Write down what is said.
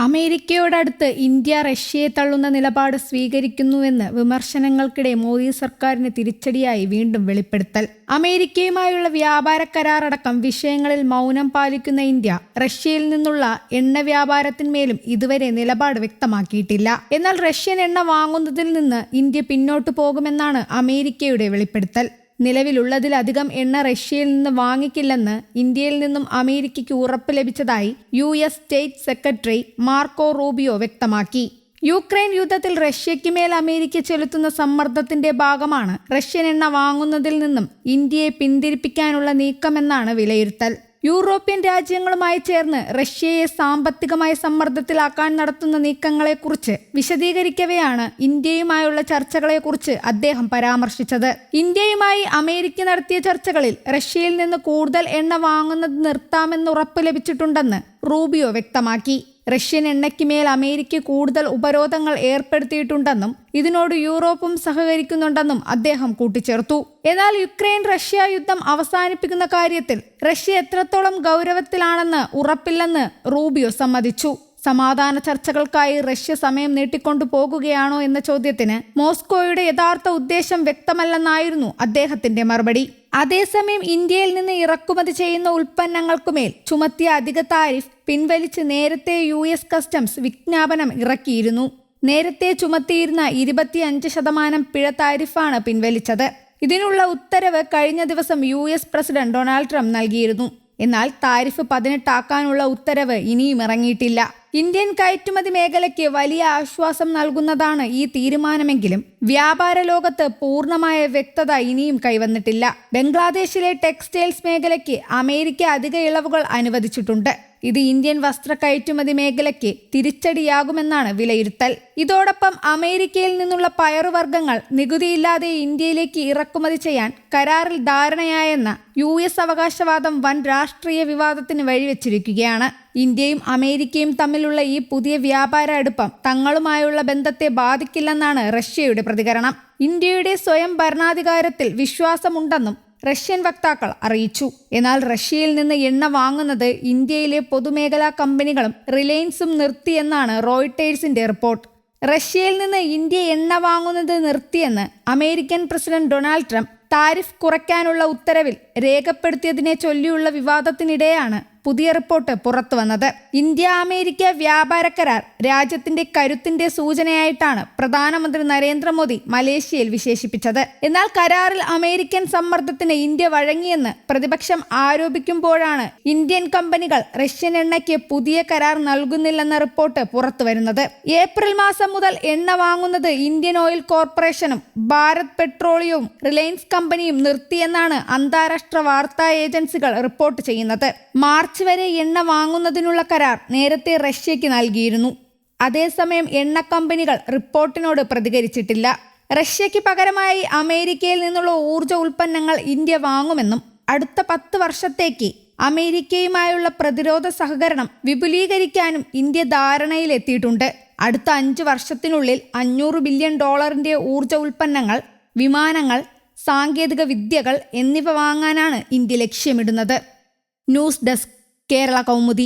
അമേരിക്കയോടടുത്ത് India റഷ്യയെ തള്ളുന്ന നിലപാട് സ്വീകരിക്കുന്നുവെന്ന് വിമർശനങ്ങൾക്കിടെ മോദി സർക്കാരിന് തിരിച്ചടിയായി വീണ്ടും വെളിപ്പെടുത്തൽ. അമേരിക്കയുമായുള്ള വ്യാപാര കരാറടക്കം വിഷയങ്ങളിൽ മൗനം പാലിക്കുന്ന ഇന്ത്യ റഷ്യയിൽ നിന്നുള്ള എണ്ണ വ്യാപാരത്തിന്മേലും ഇതുവരെ നിലപാട് വ്യക്തമാക്കിയിട്ടില്ല. എന്നാൽ റഷ്യൻ എണ്ണ വാങ്ങുന്നതിൽ നിന്ന് ഇന്ത്യ പിന്നോട്ടു പോകുമെന്നാണ് അമേരിക്കയുടെ വെളിപ്പെടുത്തൽ. നിലവിലുള്ളതിലധികം എണ്ണ റഷ്യയിൽ നിന്ന് വാങ്ങിക്കില്ലെന്ന് ഇന്ത്യയിൽ നിന്നും അമേരിക്കയ്ക്ക് ഉറപ്പ് ലഭിച്ചതായി US state secretary Marco Rubio വ്യക്തമാക്കി. യുക്രൈൻ യുദ്ധത്തിൽ റഷ്യയ്ക്ക് മേൽ അമേരിക്ക ചെലുത്തുന്ന സമ്മർദ്ദത്തിന്റെ ഭാഗമാണ് റഷ്യൻ എണ്ണ വാങ്ങുന്നതിൽ നിന്നും ഇന്ത്യയെ പിന്തിരിപ്പിക്കാനുള്ള നീക്കമെന്നാണ് വിലയിരുത്തൽ. യൂറോപ്യൻ രാജ്യങ്ങളുമായി ചേർന്ന് റഷ്യയെ സാമ്പത്തികമായി സമ്മർദ്ദത്തിലാക്കാൻ നടത്തുന്ന നീക്കങ്ങളെക്കുറിച്ച് വിശദീകരിക്കവെയാണ് ഇന്ത്യയുമായുള്ള ചർച്ചകളെക്കുറിച്ച് അദ്ദേഹം പരാമർശിച്ചത്. ഇന്ത്യയുമായി അമേരിക്ക നടത്തിയ ചർച്ചകളിൽ റഷ്യയിൽ നിന്ന് കൂടുതൽ എണ്ണ വാങ്ങുന്നത് നിർത്താമെന്ന് ഉറപ്പ് ലഭിച്ചിട്ടുണ്ടെന്ന് റൂബിയോ വ്യക്തമാക്കി. റഷ്യൻ എണ്ണയ്ക്ക് മേൽ അമേരിക്ക കൂടുതൽ ഉപരോധങ്ങൾ ഏർപ്പെടുത്തിയിട്ടുണ്ടെന്നും ഇതിനോട് യൂറോപ്പും സഹകരിക്കുന്നുണ്ടെന്നും അദ്ദേഹം കൂട്ടിച്ചേർത്തു. എന്നാൽ യുക്രൈൻ റഷ്യ യുദ്ധം അവസാനിപ്പിക്കുന്ന കാര്യത്തിൽ റഷ്യ എത്രത്തോളം ഗൗരവത്തിലാണെന്ന് ഉറപ്പില്ലെന്ന് റൂബിയോ സമ്മതിച്ചു. സമാധാന ചർച്ചകൾക്കായി റഷ്യ സമയം നീട്ടിക്കൊണ്ടു പോകുകയാണോ എന്ന ചോദ്യത്തിന് മോസ്കോയുടെ യഥാർത്ഥ ഉദ്ദേശം വ്യക്തമല്ലെന്നായിരുന്നു അദ്ദേഹത്തിന്റെ മറുപടി. അതേസമയം ഇന്ത്യയിൽ നിന്ന് ഇറക്കുമതി ചെയ്യുന്ന ഉൽപ്പന്നങ്ങൾക്കുമേൽ ചുമത്തിയ അധിക താരിഫ് പിൻവലിച്ച് നേരത്തെ US കസ്റ്റംസ് വിജ്ഞാപനം ഇറക്കിയിരുന്നു. നേരത്തെ ചുമത്തിയിരുന്ന 25% പിഴ താരിഫാണ് പിൻവലിച്ചത്. ഇതിനുള്ള ഉത്തരവ് കഴിഞ്ഞ ദിവസം US പ്രസിഡന്റ് ഡൊണാൾഡ് ട്രംപ് നൽകിയിരുന്നു. എന്നാൽ താരിഫ് 18 ആക്കാനുള്ള ഉത്തരവ് ഇനിയും ഇറങ്ങിയിട്ടില്ല. ഇന്ത്യൻ കയറ്റുമതി മേഖലയ്ക്ക് വലിയ ആശ്വാസം നൽകുന്നതാണ് ഈ തീരുമാനമെങ്കിലും വ്യാപാര ലോകത്ത് പൂർണ്ണമായ വ്യക്തത ഇനിയും കൈവന്നിട്ടില്ല. ബംഗ്ലാദേശിലെ ടെക്സ്റ്റൈൽസ് മേഖലയ്ക്ക് അമേരിക്ക അധിക ഇളവുകൾ അനുവദിച്ചിട്ടുണ്ട്. ഇത് ഇന്ത്യൻ വസ്ത്ര കയറ്റുമതി മേഖലയ്ക്ക് തിരിച്ചടിയാകുമെന്നാണ് വിലയിരുത്തൽ. ഇതോടൊപ്പം അമേരിക്കയിൽ നിന്നുള്ള പയറുവർഗ്ഗങ്ങൾ നികുതിയില്ലാതെ ഇന്ത്യയിലേക്ക് ഇറക്കുമതി ചെയ്യാൻ കരാറിൽ ധാരണയായെന്ന US അവകാശവാദം വൻ രാഷ്ട്രീയ വിവാദത്തിന് വഴിവെച്ചിരിക്കുകയാണ്. ഇന്ത്യയും അമേരിക്കയും തമ്മിലുള്ള ഈ പുതിയ വ്യാപാര അടുപ്പം തങ്ങളുമായുള്ള ബന്ധത്തെ ബാധിക്കില്ലെന്നാണ് റഷ്യയുടെ പ്രതികരണം. ഇന്ത്യയുടെ സ്വയം ഭരണാധികാരത്തിൽ വിശ്വാസമുണ്ടെന്നും റഷ്യൻ വക്താക്കൾ അറിയിച്ചു. എന്നാൽ റഷ്യയിൽ നിന്ന് എണ്ണ വാങ്ങുന്നത് ഇന്ത്യയിലെ പൊതുമേഖലാ കമ്പനികളും റിലയൻസും നിർത്തിയെന്നാണ് റോയിട്ടേഴ്സിന്റെ റിപ്പോർട്ട്. റഷ്യയിൽ നിന്ന് ഇന്ത്യ എണ്ണ വാങ്ങുന്നത് നിർത്തിയെന്ന് American president Donald Trump tariff കുറയ്ക്കാനുള്ള ഉത്തരവിൽ രേഖപ്പെടുത്തിയതിനെ ചൊല്ലിയുള്ള വിവാദത്തിനിടെയാണ് പുതിയ റിപ്പോർട്ട് പുറത്തു വന്നത്. ഇന്ത്യ അമേരിക്ക വ്യാപാര കരാർ രാജ്യത്തിന്റെ കരുത്തിന്റെ സൂചനയായിട്ടാണ് പ്രധാനമന്ത്രി നരേന്ദ്രമോദി മലേഷ്യയിൽ വിശേഷിപ്പിച്ചത്. എന്നാൽ കരാറിൽ അമേരിക്കൻ സമ്മർദ്ദത്തിന് ഇന്ത്യ വഴങ്ങിയെന്ന് പ്രതിപക്ഷം ആരോപിക്കുമ്പോഴാണ് ഇന്ത്യൻ കമ്പനികൾ റഷ്യൻ എണ്ണയ്ക്ക് പുതിയ കരാർ നൽകുന്നില്ലെന്ന റിപ്പോർട്ട് പുറത്തു വരുന്നത്. ഏപ്രിൽ മാസം മുതൽ എണ്ണ വാങ്ങുന്നത് ഇന്ത്യൻ ഓയിൽ കോർപ്പറേഷനും ഭാരത് പെട്രോളിയവും റിലയൻസ് കമ്പനിയും നിർത്തിയെന്നാണ് അന്താരാഷ്ട്ര വാർത്താ ഏജൻസികൾ റിപ്പോർട്ട് ചെയ്യുന്നത്. മാർച്ച് വരെ എണ്ണ വാങ്ങുന്നതിനുള്ള കരാർ നേരത്തെ റഷ്യയ്ക്ക് നൽകിയിരുന്നു. അതേസമയം എണ്ണ കമ്പനികൾ റിപ്പോർട്ടിനോട് പ്രതികരിച്ചിട്ടില്ല. റഷ്യയ്ക്ക് പകരമായി അമേരിക്കയിൽ നിന്നുള്ള ഊർജ്ജ ഉൽപ്പന്നങ്ങൾ ഇന്ത്യ വാങ്ങുമെന്നും അടുത്ത 10 വർഷത്തേക്ക് അമേരിക്കയുമായുള്ള പ്രതിരോധ സഹകരണം വിപുലീകരിക്കാനും ഇന്ത്യ ധാരണയിലെത്തിയിട്ടുണ്ട്. അടുത്ത 5 വർഷത്തിനുള്ളിൽ $500 ബില്യൺ ഊർജ്ജ ഉൽപ്പന്നങ്ങൾ, വിമാനങ്ങൾ, സാങ്കേതിക വിദ്യകൾ എന്നിവ വാങ്ങാനാണ് ഇന്ത്യ ലക്ഷ്യമിടുന്നത്. News desk, Kerala Kaumudi.